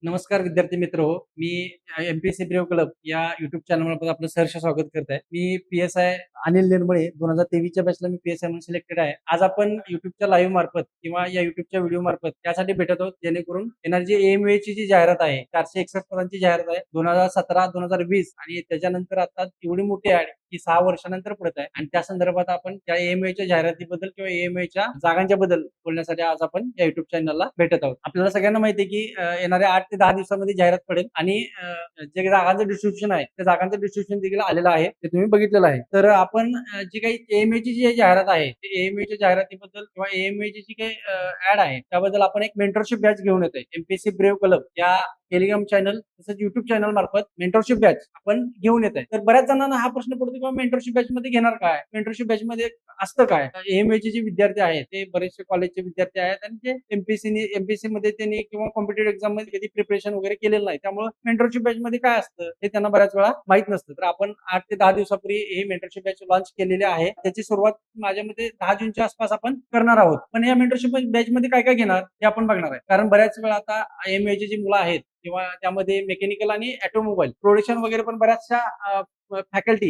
नमस्कार विद्यार्थी मित्र हो. मी एम-पी-एस-सी ब्रेव क्लब या YouTube चॅनलवर आपलं सहर्ष स्वागत करत आहे. मी पी-एस-आय अनिल निर्मळे 2023च्या बॅचला मी पी-एस-आय म्हणून सिलेक्टेड आहे. आज आपण YouTubeच्या लाईव्ह मार्फत किंवा या YouTubeच्या व्हिडिओ मार्फत त्यासाठी भेटत आहोत जेणेकरून येणारी जी AMAची जी जाहिरात आहे 461 पदांची जाहिरात आहे 2017-2020 आणि त्याच्यानंतर आता एवढी मोठी ॲड की 6 वर्षानंतर पडत आहे आणि त्या संदर्भात आपण त्या AMAच्या जाहिरातीबद्दल किंवा AMAच्या जागांच्या बद्दल बोलण्यासाठी आज आपण या YouTube चॅनलला भेटत आहोत. आपल्याला सगळ्यांना माहिती आहे की येणाऱ्या 8 ते 10 दिवसामध्ये जाहिरात पडेल आणि जे जागांचं डिस्ट्रिब्युशन आहे त्या जागांचं डिस्ट्रिब्युशन देखील आलेलं आहे ते तुम्ही बघितलेलं आहे. तर आपण जी काही AMAची जी जाहिरात आहे ते AMAच्या जाहिरातीबद्दल किंवा AMAची जी काही ऍड आहे त्याबद्दल आपण एक मेंटरशिप बॅच घेऊन येतोय. एम-पी-एस-सी ब्रेव क्लब या टेलिग्राम चॅनल तसंच युट्यूब चॅनल मार्फत मेंटरशिप बॅच आपण घेऊन येत आहे. तर बऱ्याच जणांना हा प्रश्न पडतो किंवा मेंटरशिप बॅच मध्ये घेणार काय, मेंटरशिप बॅच मध्ये असतं काय. AMAचे जे विद्यार्थी आहेत ते बरेचसे कॉलेजचे विद्यार्थी आहेत आणि ते एमपीएससी मध्ये त्यांनी किंवा कॉम्पिटेटिव्ह एक्झाम मध्ये कधी प्रिपरेशन वगैरे केलेलं नाही, त्यामुळे मेंटरशिप बॅच मध्ये काय असतं हे त्यांना बऱ्याच वेळा माहित नसतं. तर आपण 8 ते 10 दिवसापूर्वी ही मेंटरशिप बॅच लॉन्च केलेली आहे. त्याची सुरुवात माझ्या मते 10 जूनच्या आसपास आपण करणार आहोत. पण या मेंटरशिप बॅच मध्ये काय काय घेणार हे आपण बघणार आहे. कारण बऱ्याच वेळा आता AMAची जी मुलं आहेत किंवा त्यामध्ये मेकॅनिकल आणि ऑटोमोबाईल प्रोडक्शन वगैरे पण बऱ्याचशा फॅकल्टी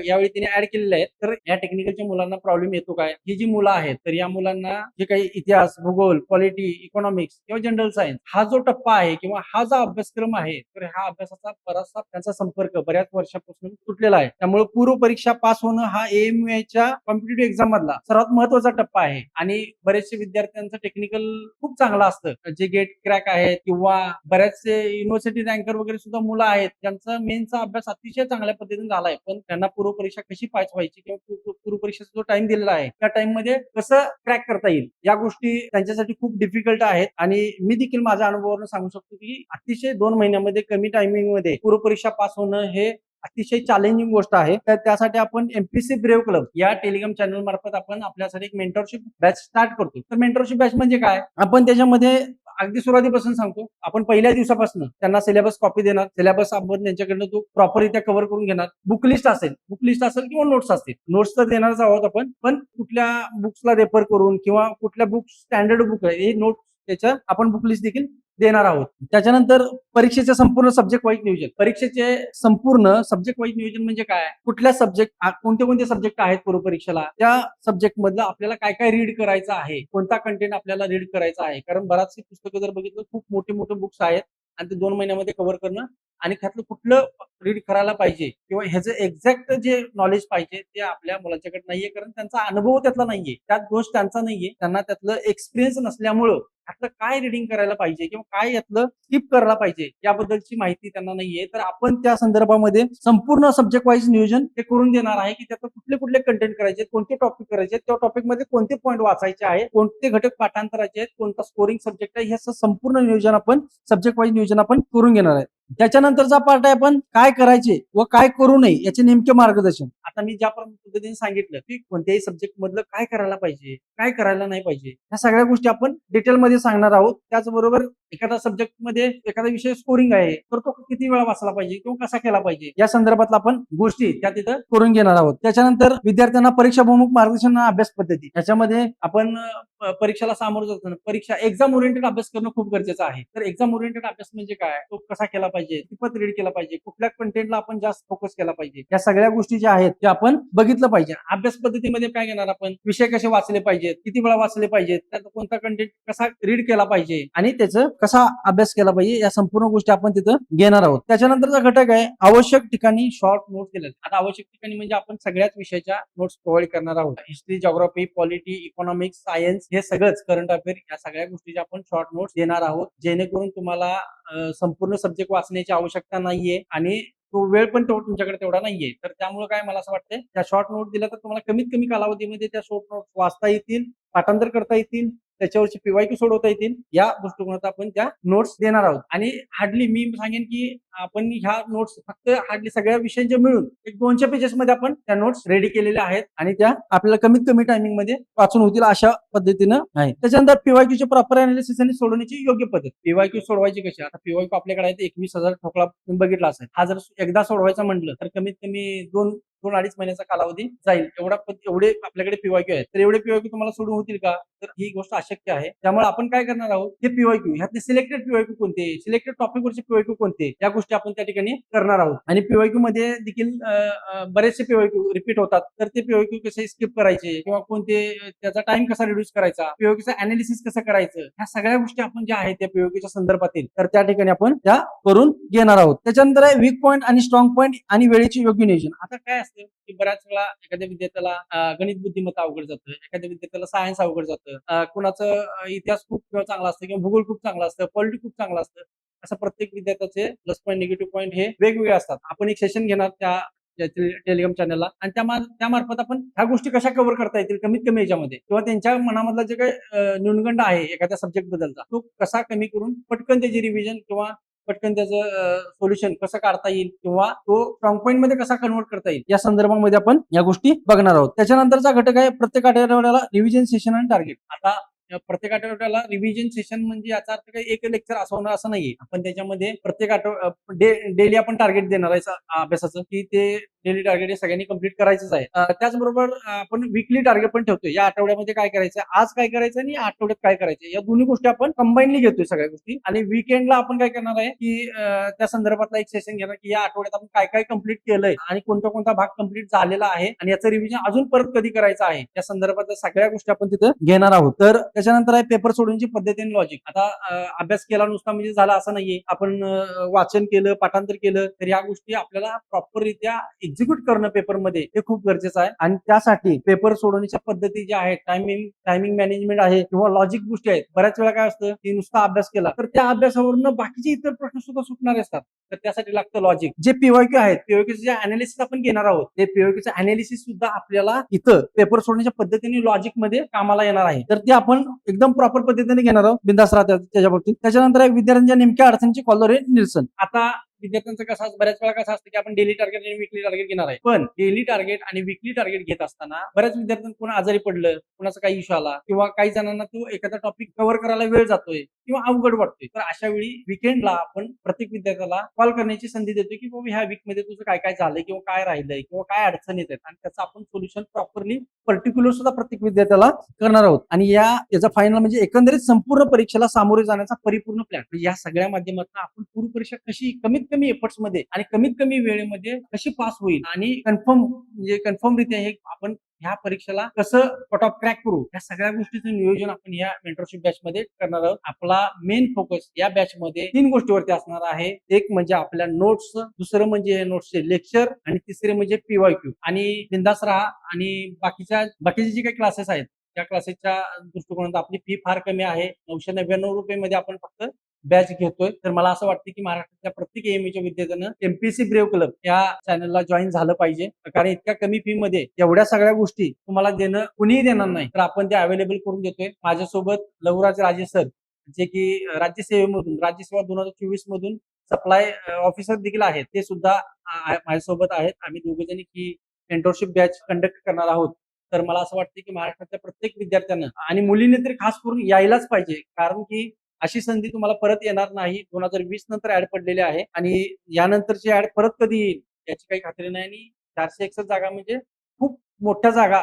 यावेळी तिने ऍड केलेल्या आहेत. तर या टेक्निकलच्या मुलांना प्रॉब्लेम येतो काय, ही जी मुलं आहेत तर या मुलांना जे काही इतिहास, भूगोल, पॉलिटी, इकॉनॉमिक्स किंवा जनरल सायन्स हा जो टप्पा आहे किंवा हा जो अभ्यासक्रम आहे तर ह्या अभ्यासाचा बराचसा त्यांचा संपर्क बऱ्याच वर्षापासून तुटलेला आहे. त्यामुळे पूर्व परीक्षा पास होणं हा AMAच्या कॉम्पिटेटिव्ह एक्झाम मधला सर्वात महत्वाचा टप्पा आहे आणि बरेचसे विद्यार्थ्यांचं टेक्निकल खूप चांगलं असतं. जे गेट क्रॅक आहेत किंवा बऱ्याचसे युनिव्हर्सिटी रँकर वगैरे सुद्धा मुलं आहेत ज्यांचा मेनचा अभ्यास अतिशय चांगल्या पद्धतीने झालाय, पण त्यांना पूर्व परीक्षा कशी पास व्हायची किंवा पूर्व परीक्षेचा जो टाइम दिलेला आहे त्या टाइम मध्ये कसं क्रॅक करता येईल या गोष्टी त्यांच्यासाठी खूप डिफिकल्ट आहेत. आणि मी देखील माझ्या अनुभवावरून सांगू शकतो की अतिशय 2 महिन्यामध्ये कमी टायमिंग मध्ये पूर्व परीक्षा पास होणं हे अतिशय चॅलेंजिंग गोष्ट आहे. तर त्यासाठी आपण एम-पी-एस-सी ब्रेव क्लब या टेलिग्राम चॅनल मार्फत आपण आपल्यासाठी एक मेंटरशिप बॅच स्टार्ट करतो. तर मेंटरशिप बॅच म्हणजे काय, आपण त्याच्यामध्ये अगदी सुरुवातीपासून सांगतो. आपण पहिल्या दिवसापासून त्यांना सिलेबस कॉपी देणार, सिलेबस आपण त्यांच्याकडनं तो प्रॉपररित्या कव्हर करून घेणार. बुक लिस्ट असेल किंवा नोट्स असतील. नोट्स तर देणारच आहोत आपण, पण कुठल्या बुक्सला रेफर करून किंवा कुठल्या बुक स्टँडर्ड बुक आहे हे नोट्स त्याच्या आपण बुक लिस्ट देखील देणार आहोत. त्याच्यानंतर परीक्षेचे संपूर्ण सब्जेक्ट वाईज नियोजन. परीक्षेचे संपूर्ण सब्जेक्ट वाईज नियोजन म्हणजे काय, कुठल्या सब्जेक्ट कोणते कोणते सब्जेक्ट आहेत पूर्व परीक्षेला, त्या सब्जेक्ट मधलं आपल्याला काय काय रीड करायचं आहे, कोणता कंटेंट आपल्याला रीड करायचा आहे. कारण बराचसे पुस्तकं जर बघितलं खूप मोठे मोठे बुक्स आहेत आणि ते 2 महिन्यामध्ये कव्हर करणं आणि त्यातलं कुठलं रीड करायला पाहिजे किंवा ह्याचं एक्झॅक्ट जे नॉलेज पाहिजे ते आपल्या मुलांच्याकडे नाहीये, कारण त्यांचा अनुभव त्यातला नाहीये, त्यात दोष त्यांचा नाहीये, त्यांना त्यातलं एक्सपिरियन्स नसल्यामुळं यातलं काय रिडिंग करायला पाहिजे किंवा काय यातलं स्किप करायला पाहिजे याबद्दलची माहिती त्यांना नाहीये. तर आपण त्या संदर्भामध्ये संपूर्ण सब्जेक्ट वाईज नियोजन ते करून देणार आहे की त्यात कुठले कुठले कंटेंट करायचे, कोणते टॉपिक करायचे, त्या टॉपिक मध्ये कोणते पॉईंट वाचायचे आहेत, कोणते घटक पाठांतराचे आहेत, कोणता स्कोरिंग सब्जेक्ट आहे, हे संपूर्ण नियोजन आपण सब्जेक्ट वाईज नियोजन आपण करून घेणार आहे. त्याच्यानंतरचा पार्ट आहे आपण काय करायचे व काय करू नये याचे नेमके मार्गदर्शन. आता मी ज्या पद्धतीने सांगितलं की कोणत्याही सब्जेक्ट मधलं काय करायला पाहिजे, काय करायला नाही पाहिजे, ह्या सगळ्या गोष्टी आपण डिटेलमध्ये सांगणार आहोत. त्याचबरोबर एखादा सब्जेक्ट मध्ये एखादा विषय स्कोरिंग आहे तर तो किती वेळा वाचला पाहिजे किंवा कसा केला पाहिजे या संदर्भातला आपण गोष्टी त्या तिथं करून घेणार आहोत. त्याच्यानंतर विद्यार्थ्यांना परीक्षाभिमुख मार्गदर्शन अभ्यास पद्धती, याच्यामध्ये आपण परीक्षेला सामोरं जाताना परीक्षा एक्झाम ओरिएंटेड अभ्यास करणं खूप गरजेचं आहे. तर एक्झाम ओरिएंटेड अभ्यास म्हणजे काय, तो कसा केला पाहिजे, कितपत रीड केला पाहिजे, कुठल्या कंटेंटला आपण जास्त फोकस केला पाहिजे, या सगळ्या गोष्टी ज्या आहेत त्या आपण बघितलं पाहिजे. अभ्यास पद्धतीमध्ये काय घेणार आपण, विषय कसे वाचले पाहिजेत, किती वेळा वाचले पाहिजेत, त्यात कोणता कंटेंट कसा रीड केला पाहिजे आणि त्याचं कसा अभ्यास केला पाहिजे, या संपूर्ण गोष्टी आपण तिथं घेणार आहोत. त्याच्यानंतरचा घटक आहे आवश्यक ठिकाणी शॉर्ट नोट केले. आता आवश्यक ठिकाणी म्हणजे आपण सगळ्याच विषयाच्या नोट्स प्रोव्हाइड करणार आहोत. History, geography, polity, economics, science हे सगळंच, करंट अफेअर, या सगळ्या गोष्टीच्या आपण शॉर्ट नोट्स देणार आहोत, जेणेकरून तुम्हाला संपूर्ण सब्जेक्ट वाचण्याची आवश्यकता नाहीये आणि तो वेळ पण तुमच्याकडे तेवढा नाहीये. तर त्यामुळे काय मला असं वाटतंय त्या शॉर्ट नोट दिल्या तर तुम्हाला कमीत कमी कालावधीमध्ये त्या शॉर्ट नोट वाचता येतील, पाठांतर करता येतील, त्याच्यावरची पीवायक्यू सोडवता येतील, या दृष्टिकोनात आपण त्या नोट्स देणार आहोत. आणि हार्डली मी सांगेन की आपण ह्या नोट्स फक्त हार्डली सगळ्या विषयांच्या मिळून एक 200 पेजेस मध्ये आपण त्या नोट्स रेडी केलेल्या आहेत आणि त्या आपल्याला कमीत कमी टायमिंग मध्ये वाचून होतील अशा पद्धतीनं आहे. त्याच्यानंतर पीवायक्यूचे प्रॉपर अनालिसिस आणि सोडवण्याची योग्य पद्धत. पीवायक्यू सोडवायची कशी, आता पीवायक्यू आपल्याकडे आहे 21,000 ठोकळा बघितला असेल. हा जर एकदा सोडवायचा म्हटलं तर कमीत कमी 2 2-2.5 महिन्याचा कालावधी जाईल. एवढे आपल्याकडे पीवायक्यू आहेत. तर एवढे पीवायक्यू तुम्हाला सोडून होतील का? तर ही गोष्ट अशक्य आहे. त्यामुळे आपण काय करणार आहोत, हे पीवायक्यू ह्यातले सिलेक्टेड पीवायक्यू कोणते, सिलेक्टेड टॉपिकवरचे पीवायक्यू कोणते, या गोष्टी आपण त्या ठिकाणी करणार आहोत. आणि पीवायक्यू मध्ये देखील बरेचसे पीवायक्यू रिपीट होतात. तर ते पीवायक्यू कसे स्किप करायचे किंवा कोणते त्याचा टाइम कसा रिड्यूस करायचा, पीवायक्यूचं अनालिसिस कसं करायचं, ह्या सगळ्या गोष्टी आपण ज्या आहेत त्या पीवायक्यूच्या संदर्भातील तर त्या ठिकाणी आपण त्या करून घेणार आहोत. त्याच्यानंतर आहे वीक पॉईंट आणि स्ट्रॉंग पॉईंट आणि वेळेचे योग्य नियोजन. आता काय असतं की बऱ्याच वेळा एखाद्या विद्यार्थ्याला गणित बुद्धिमत्ता अवघड जातं, एखाद्या विद्यार्थ्याला सायन्स अवघड जातं, कुणाचं इतिहास खूप चांगला असतं किंवा भूगोल खूप चांगला असतं, पॉलिटी खूप चांगलं असतं. असं प्रत्येक विद्यार्थ्याचे प्लस पॉईंट निगेटिव्ह पॉईंट हे वेगवेगळे असतात. आपण एक सेशन घेणार त्या टेलिग्राम चॅनलला आणि त्या मार्फत आपण ह्या गोष्टी कशा कव्हर करता येतील कमीत कमी याच्यामध्ये किंवा त्यांच्या मनामधला जे काही न्यूनगंड आहे एखाद्या सब्जेक्ट बद्दलचा तो कसा कमी करून पटकन त्याची रिव्हिजन किंवा पटकन त्याचं सोल्युशन कसं काढता येईल किंवा तो स्ट्रॉंग पॉईंट मध्ये कसा कन्वर्ट करता येईल या संदर्भामध्ये आपण या गोष्टी बघणार आहोत. त्याच्यानंतरचा घटक आहे प्रत्येक आठवड्याला रिव्हिजन सेशन आणि टार्गेट. आता प्रत्येक आठवड्याला रिव्हिजन सेशन म्हणजे याचा अर्थ काही एक लेक्चर असं असं नाहीये. आपण त्याच्यामध्ये प्रत्येक डेली आपण टार्गेट देणार आहे अभ्यासाचं की ते डेली टार्गेट हे सगळ्यांनी कंप्लीट करायचंच आहे. त्याचबरोबर आपण वीकली टार्गेट पण ठेवतोय. या आठवड्यामध्ये काय करायचं, आज काय करायचं आणि या आठवड्यात काय करायचं, या दोन्ही गोष्टी आपण कंबाईनली घेतोय सगळ्या गोष्टी. आणि वीकेंडला आपण काय करणार आहे की त्या संदर्भातला एक सेशन घेणार की या आठवड्यात आपण काय काय कंप्लीट केलंय आणि कोणता कोणता भाग कंप्लीट झालेला आहे आणि याचं रिव्हिजन अजून परत कधी करायचं आहे या संदर्भातल्या सगळ्या गोष्टी आपण तिथं घेणार आहोत. तर त्याच्यानंतर आहे पेपर सोडवण्याची पद्धत आणि लॉजिक. आता अभ्यास केला नुसता म्हणजे झाला असं नाहीये. आपण वाचन केलं, पाठांतर केलं तर या गोष्टी आपल्याला प्रॉपररित्या एक्झिक्यूट करणं पेपरमध्ये हे खूप गरजेचं आहे. आणि त्यासाठी पेपर सोडवण्याच्या पद्धती ज्या आहेत, टायमिंग मॅनेजमेंट आहे किंवा लॉजिक गोष्टी आहेत. बऱ्याच वेळा काय असतं की नुसता अभ्यास केला तर त्या अभ्यासावरून बाकीचे इतर प्रश्न सुद्धा सुटणारे असतात. तर त्यासाठी लागतं लॉजिक. जे पीवायक्यू आहेत, पीवायक्यूचे जे अनालिसिस आपण घेणार आहोत ते पीवायक्यूचं अनालिसिस सुद्धा आपल्याला इथं पेपर सोडण्याच्या पद्धतीने लॉजिक मध्ये कामाला येणार आहे. तर ते आपण एकदम प्रॉपर पद्धतीने घेणार आहोत, बिंदास राहतात त्याच्या बाबतीत. त्याच्यानंतर विद्यार्थ्यांच्या नेमक्या अडचणीची कॉलर निरसन. आता विद्यार्थ्यांचं कसं बऱ्याच वेळा कसं असतं की आपण डेली टार्गेट आणि विकली टार्गेट घेणार आहे. पण डेली टार्गेट आणि विकली टार्गेट घेत असताना बऱ्याच विद्यार्थ्यांना कोण आजारी पडलं, कोणाचा काही इश्यू आला किंवा काही जणांना तो एखादा टॉपिक कव्हर करायला वेळ जातोय किंवा अवघड वाटतोय. तर अशा वेळी विकेंडला आपण प्रत्येक विद्यार्थ्याला कॉल करण्याची संधी देतोय की बाबा ह्या वीक मध्ये तुझं काय काय झालंय किंवा काय राहिलंय किंवा काय अडचण येत आहेत आणि त्याचं आपण सोल्युशन प्रॉपरली पर्टिक्युलर सुद्धा प्रत्येक विद्यार्थ्याला करणार आहोत. आणि याचा फायनल म्हणजे एकंदरीत संपूर्ण परीक्षेला सामोरे जाण्याचा परिपूर्ण प्लॅन. या सगळ्या माध्यमातून आपण पूर्ण परीक्षा कशी कमीत कमी एफर्ट्स मध्ये आणि कमीत कमी वेळेमध्ये कशी पास होईल आणि कन्फर्म रित्या हे आपण ह्या परीक्षेला कसं कट ऑफ क्रॅक करू, या सगळ्या गोष्टीचं नियोजन आपण या मेंटरशिप बॅच मध्ये करणार आहोत. आपला मेन फोकस या बॅच मध्ये 3 गोष्टीवरती असणार आहे. एक म्हणजे आपल्या नोट्स, दुसरं म्हणजे नोट्सचे लेक्चर आणि तिसरे म्हणजे पीवायक्यू. आणि बिंदास राहा. आणि बाकीचे जे काही क्लासेस आहेत त्या क्लासेसच्या दृष्टिकोनात आपली फी फार कमी आहे. 999 रुपये मध्ये आपण फक्त बॅच घेतोय. तर मला असं वाटतं की महाराष्ट्रातल्या प्रत्येक एएमयूच्या विद्यार्थ्यानं एमपीएससी ब्रेव क्लब या चॅनलला जॉईन झालं पाहिजे. कारण इतक्या कमी फी मध्ये एवढ्या सगळ्या गोष्टी तुम्हाला देणं कुणीही देणार नाही. तर आपण ते अवेलेबल करून देतोय. माझ्यासोबत लवराज राजे सर जे की राज्यसेवा 2024 मधून सप्लाय ऑफिसर देखील आहेत, ते सुद्धा माझ्यासोबत आहेत. आम्ही दोघेजणी ही मेंटरशिप बॅच कंडक्ट करणार आहोत. तर मला असं वाटतं की महाराष्ट्रातल्या प्रत्येक विद्यार्थ्यांना आणि मुलींनी तरी खास करून यायलाच पाहिजे. कारण की अशी संधी तुम्हाला परत येणार नाही. 2020 नंतर ऍड पडलेली आहे आणि यानंतरची ऍड परत कधी येईल याची काही खात्री नाही. आणि 461 जागा म्हणजे खूप मोठ्या जागा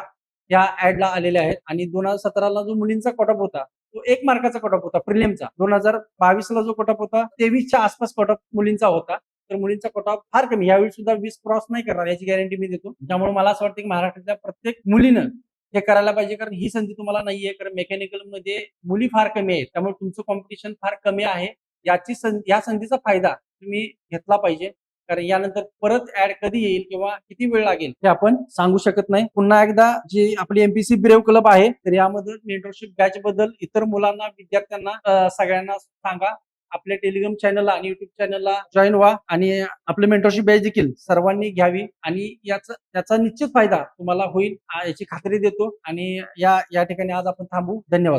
या ऍडला आलेल्या आहेत. आणि 2017ला जो मुलींचा कट ऑफ होता तो 1 मार्काचा कट ऑफ होता प्रिलिमचा. 2022ला जो कट ऑफ होता 23च्या आसपास कट ऑफ मुलींचा होता. तर मुलींचा कट ऑफ फार कमी, यावेळी सुद्धा 20 क्रॉस नाही करणार याची गॅरंटी मी देतो. त्यामुळे मला असं वाटतं की महाराष्ट्रातल्या प्रत्येक मुलीनं हे करायला पाहिजे. कारण ही संधी तुम्हाला नाहीये. कारण मेकॅनिकल मध्ये मुली फार कमी आहेत, त्यामुळे तुमचं कॉम्पिटिशन फार कमी आहे. या संधीचा फायदा तुम्ही घेतला पाहिजे. कारण यानंतर परत ऍड कधी येईल किंवा किती वेळ लागेल हे आपण सांगू शकत नाही. पुन्हा एकदा जी आपली एमपीसी ब्रेव क्लब आहे तर यामध्ये मेंटरशिप बॅच बद्दल इतर मुलांना, विद्यार्थ्यांना सगळ्यांना सांगा. आपल्या टेलिग्राम चॅनलला आणि युट्यूब चॅनलला जॉईन व्हा आणि आपलं मेंटरशिप बॅच देखील सर्वांनी घ्यावी. आणि याचा निश्चित फायदा तुम्हाला होईल याची खात्री देतो. आणि या ठिकाणी आज आपण थांबू. धन्यवाद.